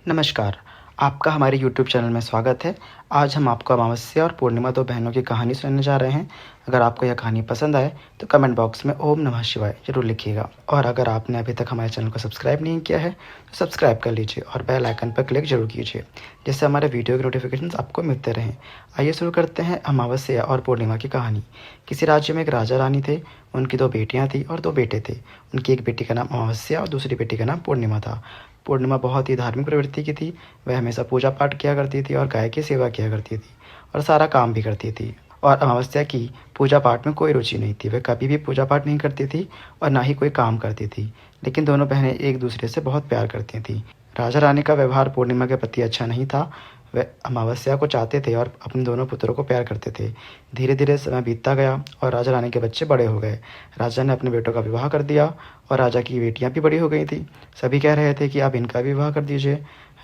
नमस्कार, आपका हमारे यूट्यूब चैनल में स्वागत है। आज हम आपको अमावस्या और पूर्णिमा 2 बहनों की कहानी सुनाने जा रहे हैं। अगर आपको यह कहानी पसंद आए तो कमेंट बॉक्स में ओम नमः शिवाय ज़रूर लिखिएगा। और अगर आपने अभी तक हमारे चैनल को सब्सक्राइब नहीं किया है तो सब्सक्राइब कर लीजिए और बेल आइकन पर क्लिक ज़रूर कीजिए, जिससे हमारे वीडियो के नोटिफिकेशन आपको मिलते रहें। आइए शुरू करते हैं अमावस्या और पूर्णिमा की कहानी। किसी राज्य में एक राजा रानी थे। उनकी 2 बेटियाँ थीं और 2 बेटे थे। उनकी एक बेटी का नाम अमावस्या और दूसरी बेटी का नाम पूर्णिमा था। पूर्णिमा बहुत ही धार्मिक प्रवृत्ति की थी। वह हमेशा पूजा पाठ किया करती थी और गाय की सेवा किया करती थी और सारा काम भी करती थी। और अमावस्या की पूजा पाठ में कोई रुचि नहीं थी। वह कभी भी पूजा पाठ नहीं करती थी और ना ही कोई काम करती थी। लेकिन दोनों बहनें एक दूसरे से बहुत प्यार करती थीं। राजा रानी का व्यवहार पूर्णिमा के प्रति अच्छा नहीं था। वह अमावस्या को चाहते थे और अपने दोनों पुत्रों को प्यार करते थे। धीरे धीरे समय बीतता गया और राजा रानी के बच्चे बड़े हो गए। राजा ने अपने बेटों का विवाह कर दिया और राजा की बेटियां भी बड़ी हो गई थी। सभी कह रहे थे कि अब इनका भी विवाह कर दीजिए।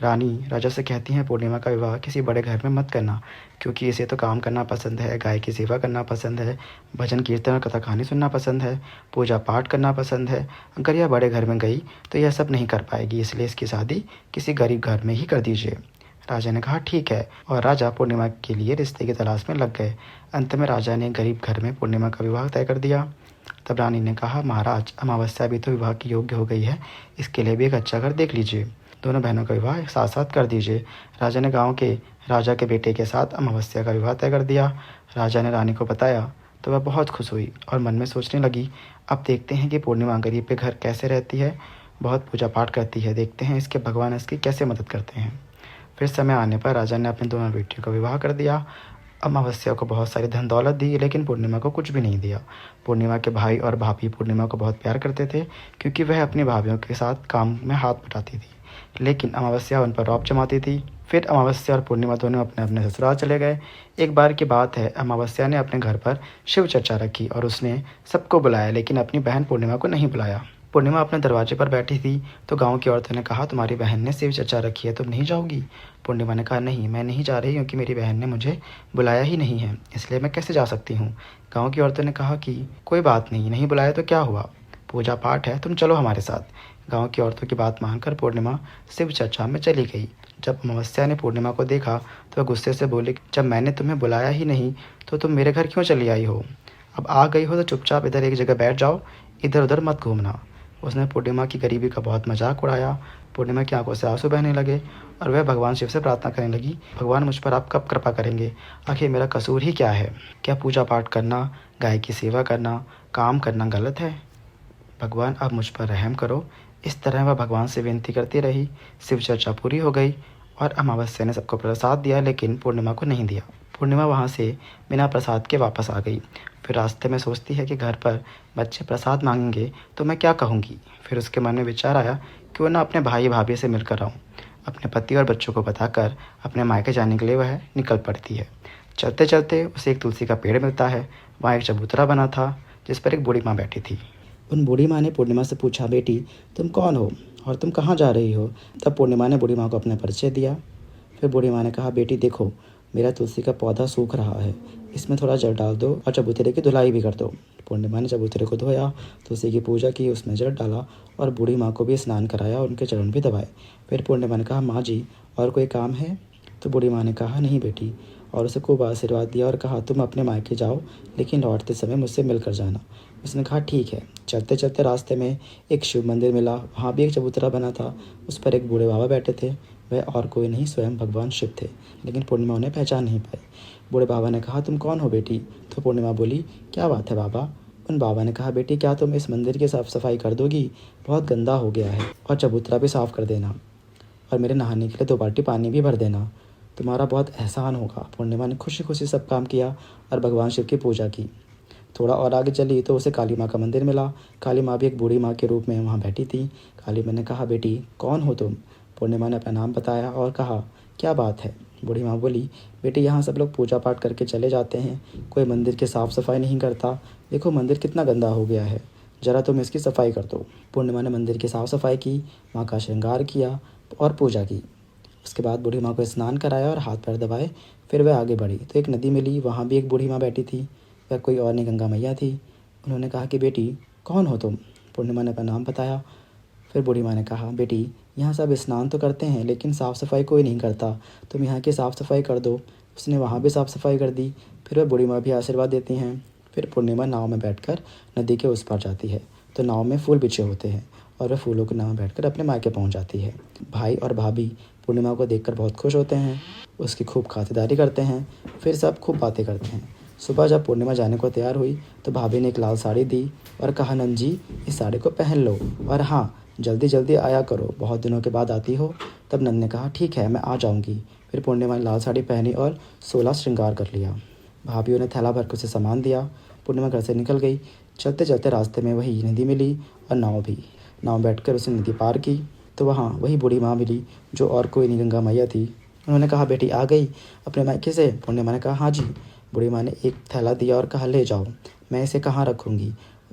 रानी राजा से कहती हैं, पूर्णिमा का विवाह किसी बड़े घर में मत करना, क्योंकि इसे तो काम करना पसंद है, गाय की सेवा करना पसंद है, भजन कीर्तन और कथा कहानी सुनना पसंद है, पूजा पाठ करना पसंद है। अगर यह बड़े घर में गई तो यह सब नहीं कर पाएगी, इसलिए इसकी शादी किसी गरीब घर में ही कर दीजिए। राजा ने कहा ठीक है, और राजा पूर्णिमा के लिए रिश्ते की तलाश में लग गए। अंत में राजा ने गरीब घर में पूर्णिमा का विवाह तय कर दिया। तब रानी ने कहा, महाराज, अमावस्या भी तो विवाह की योग्य हो गई है, इसके लिए भी एक अच्छा घर देख लीजिए। दोनों बहनों का विवाह साथ साथ कर दीजिए। राजा ने गांव के राजा के बेटे के साथ अमावस्या का विवाह तय कर दिया। राजा ने रानी को बताया तो वह बहुत खुश हुई और मन में सोचने लगी, अब देखते हैं कि पूर्णिमा गरीब के घर कैसे रहती है, बहुत पूजा पाठ करती है, देखते हैं इसके भगवान इसकी कैसे मदद करते हैं। फिर समय आने पर राजा ने अपनी दोनों बेटियों का विवाह कर दिया। अमावस्या को बहुत सारी धन दौलत दी, लेकिन पूर्णिमा को कुछ भी नहीं दिया। पूर्णिमा के भाई और भाभी पूर्णिमा को बहुत प्यार करते थे, क्योंकि वह अपनी भाभीयों के साथ काम में हाथ बटाती थी, लेकिन अमावस्या उन पर रौब जमाती थी। फिर अमावस्या और पूर्णिमा दोनों अपने अपने ससुराल चले गए। एक बार की बात है, अमावस्या ने अपने घर पर शिव चर्चा रखी और उसने सबको बुलाया, लेकिन अपनी बहन पूर्णिमा को नहीं बुलाया। पूर्णिमा अपने दरवाजे पर बैठी थी तो गांव की औरतों ने कहा, तुम्हारी बहन ने शिव चर्चा रखी है, तुम नहीं जाओगी? पूर्णिमा ने कहा, नहीं, मैं नहीं जा रही, क्योंकि मेरी बहन ने मुझे बुलाया ही नहीं है, इसलिए मैं कैसे जा सकती हूँ। गांव की औरतों ने कहा कि कोई बात नहीं, नहीं बुलाया तो क्या हुआ, पूजा पाठ है, तुम चलो हमारे साथ। गांव की औरतों की बात मानकर पूर्णिमा शिव चर्चा में चली गई। जब अमावस्या ने पूर्णिमा को देखा तो वह गुस्से से बोली, जब मैंने तुम्हें बुलाया ही नहीं तो तुम मेरे घर क्यों चली आई हो? अब आ गई हो तो चुपचाप इधर एक जगह बैठ जाओ, इधर उधर मत घूमना। उसने पूर्णिमा की गरीबी का बहुत मजाक उड़ाया। पूर्णिमा की आंखों से आंसू बहने लगे और वह भगवान शिव से प्रार्थना करने लगी, भगवान मुझ पर आप कब कृपा करेंगे? आखिर मेरा कसूर ही क्या है? क्या पूजा पाठ करना, गाय की सेवा करना, काम करना गलत है? भगवान अब मुझ पर रहम करो। इस तरह वह भगवान से विनती करती रही। शिव चर्चा पूरी हो गई और अमावस्या ने सबको प्रसाद दिया, लेकिन पूर्णिमा को नहीं दिया। पूर्णिमा वहाँ से बिना प्रसाद के वापस आ गई। फिर रास्ते में सोचती है कि घर पर बच्चे प्रसाद मांगेंगे तो मैं क्या कहूँगी। फिर उसके मन में विचार आया, क्यों ना अपने भाई भाभी से मिलकर आऊँ। अपने पति और बच्चों को बताकर अपने मायके जाने के लिए वह निकल पड़ती है। चलते चलते उसे एक तुलसी का पेड़ मिलता है। वहाँ एक चबूतरा बना था जिस पर एक बूढ़ी माँ बैठी थी। उन बूढ़ी माँ ने पूर्णिमा से पूछा, बेटी तुम कौन हो और तुम कहाँ जा रही हो? तब पूर्णिमा ने बूढ़ी माँ को अपना परिचय दिया। फिर बूढ़ी माँ ने कहा, बेटी देखो, मेरा तुलसी का पौधा सूख रहा है, इसमें थोड़ा जल डाल दो और चबूतरे की धुलाई भी कर दो। पूर्णिमा ने चबूतरे को धोया, तुलसी की पूजा की, उसमें जल डाला और बूढ़ी माँ को भी स्नान कराया और उनके चरण भी दबाए। फिर पूर्णिमा ने कहा, माँ जी और कोई काम है? तो बूढ़ी माँ ने कहा, नहीं बेटी, और उसे खूब आशीर्वाद दिया और कहा, तुम अपने मायके जाओ, लेकिन लौटते समय मुझसे मिलकर जाना। उसने कहा, ठीक है। चलते चलते रास्ते में एक शिव मंदिर मिला। वहाँ भी एक चबूतरा बना था। उस पर एक बूढ़े बाबा बैठे थे। वह और कोई नहीं, स्वयं भगवान शिव थे, लेकिन पूर्णिमा उन्हें पहचान नहीं पाई। बूढ़े बाबा ने कहा, तुम कौन हो बेटी? तो पूर्णिमा बोली, क्या बात है बाबा? उन बाबा ने कहा, बेटी क्या तुम इस मंदिर की साफ सफाई कर दोगी? बहुत गंदा हो गया है, और चबूतरा भी साफ कर देना, और मेरे नहाने के लिए 2 बाल्टी पानी भी भर देना, तुम्हारा बहुत एहसान होगा। पूर्णिमा ने खुशी खुशी सब काम किया और भगवान शिव की पूजा की। थोड़ा और आगे चली तो उसे काली माँ का मंदिर मिला। काली माँ भी एक बूढ़ी माँ के रूप में वहाँ बैठी थी। काली माँ ने कहा, बेटी कौन हो तुम? पूर्णिमा ने अपना नाम बताया और कहा, क्या बात है? बूढ़ी माँ बोली, बेटी यहाँ सब लोग पूजा पाठ करके चले जाते हैं, कोई मंदिर की साफ़ सफाई नहीं करता। देखो मंदिर कितना गंदा हो गया है, ज़रा तुम इसकी सफाई कर दो। पूर्णिमा ने मंदिर की साफ़ सफाई की, माँ का श्रृंगार किया और पूजा की। उसके बाद बूढ़ी माँ को स्नान कराया और हाथ पैर दबाए। फिर वह आगे बढ़ी तो एक नदी मिली। वहाँ भी एक बूढ़ी माँ बैठी थी। वह कोई और नहीं, गंगा मैया थी। उन्होंने कहा कि बेटी कौन हो तुम? पूर्णिमा ने अपना नाम बताया। फिर बूढ़ी माँ ने कहा, बेटी यहाँ सब स्नान तो करते हैं लेकिन साफ़ सफाई कोई नहीं करता, तुम यहाँ की साफ़ सफाई कर दो। उसने वहाँ भी साफ़ सफाई कर दी। फिर वह बूढ़ी माँ भी आशीर्वाद देती हैं। फिर पूर्णिमा नाव में बैठकर नदी के उस पार जाती है तो नाव में फूल बिछे होते हैं और वह फूलों के नाव में बैठकर अपने मायके पहुँच जाती है। भाई और भाभी पूर्णिमा को देखकर बहुत खुश होते हैं, उसकी खूब खातिरदारी करते हैं। फिर सब खूब बातें करते हैं। सुबह जब पूर्णिमा जाने को तैयार हुई तो भाभी ने एक लाल साड़ी दी और कहा, नंद जी इस साड़ी को पहन लो और हाँ जल्दी जल्दी आया करो, बहुत दिनों के बाद आती हो। तब नंद ने कहा, ठीक है मैं आ जाऊंगी। फिर पूर्णिमा ने लाल साड़ी पहनी और 16 श्रृंगार कर लिया। भाभीयों ने थैला भर के उसे सामान दिया। पूर्णिमा घर से निकल गई। चलते चलते रास्ते में वही नदी मिली और नाव भी। नाव में बैठकर उसने नदी पार की तो वहाँ वही बूढ़ी माँ मिली जो और कोई नहीं गंगा मैया थी। उन्होंने कहा, बेटी आ गई अपने मायके से? पूर्णिमा ने कहा, हाँ जी। बूढ़ी माँ ने एक थैला दिया और कहा, ले जाओ, मैं इसे कहाँ रखूँगी,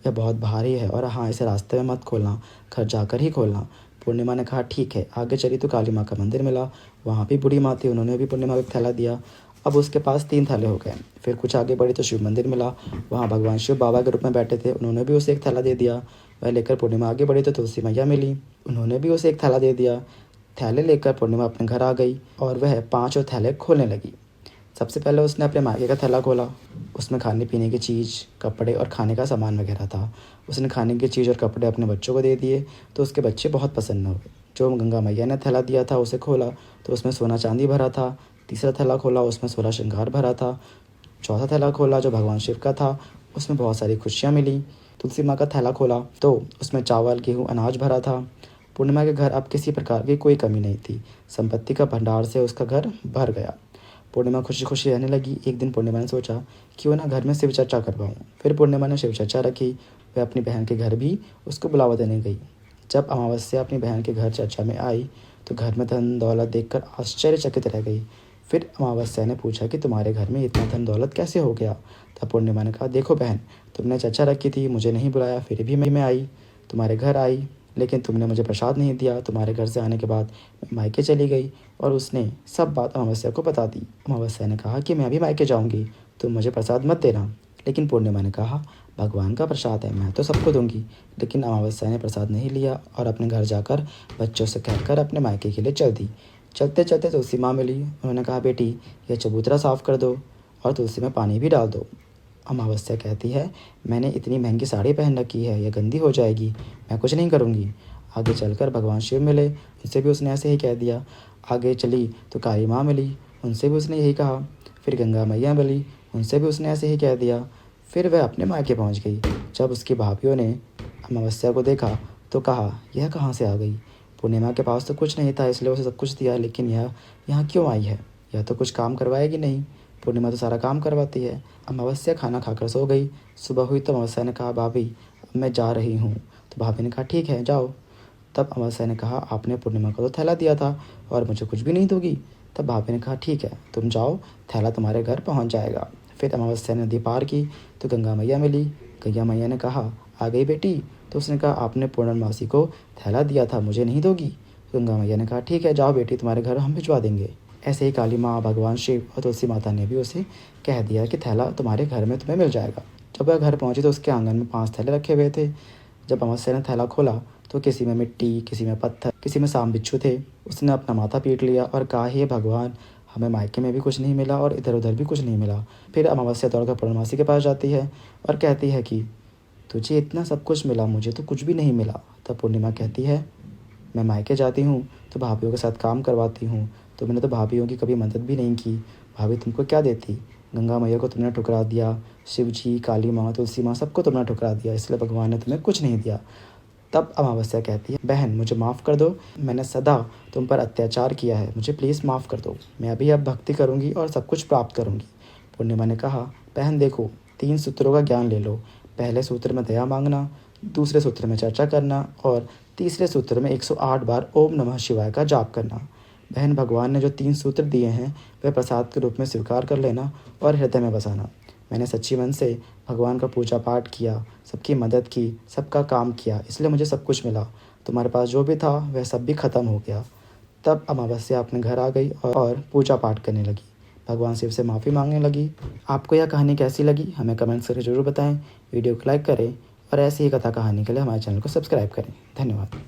यह बहुत भारी है और हाँ इसे रास्ते में मत खोलना, घर जाकर ही खोलना। पूर्णिमा ने कहा, ठीक है। आगे चली तो काली माँ का मंदिर मिला। वहाँ भी बूढ़ी माँ थी, उन्होंने भी पूर्णिमा को एक थैला दिया। अब उसके पास 3 थैले हो गए। फिर कुछ आगे बढ़ी तो शिव मंदिर मिला। वहाँ भगवान शिव बाबा के रूप में बैठे थे, उन्होंने भी उसे एक थैला दे दिया। वह लेकर पूर्णिमा आगे बढ़ी तो तुलसी मैया मिली, उन्होंने भी उसे एक थैला दे दिया। थैले लेकर पूर्णिमा अपने घर आ गई और वह 5 थैले खोलने लगी। सबसे पहले उसने अपने मायके का थैला खोला। उसमें खाने पीने की चीज़, कपड़े और खाने का सामान वगैरह था। उसने खाने की चीज़ और कपड़े अपने बच्चों को दे दिए तो उसके बच्चे बहुत प्रसन्न हो गए। जो गंगा मैया ने थैला दिया था उसे खोला तो उसमें सोना चांदी भरा था। तीसरा थैला खोला, उसमें 16 श्रृंगार भरा था। चौथा थैला खोला जो भगवान शिव का था, उसमें बहुत सारी खुशियाँ मिली। तुलसी माँ का थैला खोला तो उसमें चावल, गेहूँ, अनाज भरा था। पूर्णिमा के घर अब किसी प्रकार की कोई कमी नहीं थी। संपत्ति का भंडार से उसका घर भर गया। पूर्णिमा खुशी खुशी रहने लगी। एक दिन पूर्णिमा ने सोचा क्यों ना घर में शिव चर्चा करवाऊँ। फिर पूर्णिमा ने शिव चर्चा रखी। वह अपनी बहन के घर भी उसको बुलावा देने गई। जब अमावस्या अपनी बहन के घर चर्चा में आई तो घर में धन दौलत देखकर आश्चर्यचकित रह गई। फिर अमावस्या ने पूछा कि तुम्हारे घर में इतना धन दौलत कैसे हो गया? तब पूर्णिमा ने कहा, देखो बहन, तुमने चर्चा रखी थी, मुझे नहीं बुलाया, फिर भी मैं आई, तुम्हारे घर आई, लेकिन तुमने मुझे प्रसाद नहीं दिया। तुम्हारे घर से आने के बाद मैं मायके चली गई और उसने सब बात अमावस्या को बता दी। अमावस्या ने कहा कि मैं भी मायके जाऊंगी, तुम मुझे प्रसाद मत देना। लेकिन पूर्णिमा ने कहा, भगवान का प्रसाद है, मैं तो सबको दूंगी। लेकिन अमावस्या ने प्रसाद नहीं लिया और अपने घर जाकर बच्चों से कहकर अपने मायके के लिए चल दी। चलते चलते तुलसी माँ मिली। उन्होंने कहा, बेटी यह चबूतरा साफ कर दो और तुलसी में पानी भी डाल दो। अमावस्या कहती है, मैंने इतनी महंगी साड़ी पहन रखी है, यह गंदी हो जाएगी, मैं कुछ नहीं करूँगी। आगे चलकर भगवान शिव मिले, उनसे भी उसने ऐसे ही कह दिया। आगे चली तो काली माँ मिली, उनसे भी उसने यही कहा। फिर गंगा मैया मिली, उनसे भी उसने ऐसे ही कह दिया। फिर वह अपने मायके पहुँच गई। जब उसकी भाभीयों ने अमावस्या को देखा तो कहा, यह कहाँ से आ गई? पूर्णिमा के पास तो कुछ नहीं था इसलिए उसे सब कुछ दिया, लेकिन यह यहाँ क्यों आई है? यह तो कुछ काम करवाएगी नहीं। पूर्णिमा तो सारा काम करवाती है। अमावस्या खाना खाकर सो गई। सुबह हुई तो अमावस्या ने कहा, भाभी अब मैं जा रही हूँ। तो भाभी ने कहा, ठीक है जाओ। तब अमावस्या ने कहा, आपने पूर्णिमा को तो थैला दिया था और मुझे कुछ भी नहीं दोगी? तब भाभी ने कहा, ठीक है तुम जाओ, थैला तुम्हारे घर पहुँच जाएगा। फिर अमावस्या ने नदी पार की तो गंगा मैया मिली। गंगा मैया ने कहा, आ गई बेटी? तो उसने कहा, आपने पूर्णमासी को थैला दिया था, मुझे नहीं दोगी? गंगा मैया ने कहा, ठीक है जाओ बेटी, तुम्हारे घर हम भिजवा देंगे। ऐसे ही काली माँ, भगवान शिव और तुलसी माता ने भी उसे कह दिया कि थैला तुम्हारे घर में तुम्हें मिल जाएगा। जब वह घर पहुंची तो उसके आंगन में 5 थैले रखे हुए थे। जब अमावस्या ने थैला खोला तो किसी में मिट्टी, किसी में पत्थर, किसी में सांप बिच्छू थे। उसने अपना माथा पीट लिया और कहा, हे भगवान, हमें मायके में भी कुछ नहीं मिला और इधर उधर भी कुछ नहीं मिला। फिर अमावस्या दौड़कर पूर्णमासी के पास जाती है और कहती है कि तुझे इतना सब कुछ मिला, मुझे तो कुछ भी नहीं मिला। तब पूर्णिमा कहती है, मैं मायके जाती हूँ तो भाभीयों के साथ काम करवाती हूँ, तो मैंने तो भाभीयों की कभी मदद भी नहीं की। भाभी तुमको क्या देती? गंगा मैया को तुमने ठुकरा दिया, शिव जी, काली माँ, तुलसी माँ, सबको तुमने ठुकरा दिया, इसलिए भगवान ने तुम्हें कुछ नहीं दिया। तब अमावस्या कहती है, बहन मुझे माफ़ कर दो, मैंने सदा तुम पर अत्याचार किया है, मुझे प्लीज़ माफ़ कर दो, मैं अभी अब भक्ति करूँगी और सब कुछ प्राप्त करूँगी। पूर्णिमा ने कहा, बहन देखो 3 सूत्रों का ज्ञान ले लो। पहले सूत्र में दया मांगना, दूसरे सूत्र में चर्चा करना और तीसरे सूत्र में 108 बार ओम नमः शिवाय का जाप करना। बहन भगवान ने जो 3 सूत्र दिए हैं वह प्रसाद के रूप में स्वीकार कर लेना और हृदय में बसाना। मैंने सच्ची मन से भगवान का पूजा पाठ किया, सबकी मदद की, सबका काम किया, इसलिए मुझे सब कुछ मिला। तुम्हारे पास जो भी था वह सब भी खत्म हो गया। तब अमावस्या अपने घर आ गई और पूजा पाठ करने लगी, भगवान शिव से माफ़ी मांगने लगी। आपको यह कहानी कैसी लगी हमें कमेंट्स करके ज़रूर बताएं। वीडियो को लाइक करें और ऐसी ही कथा कहानी के लिए हमारे चैनल को सब्सक्राइब करें। धन्यवाद।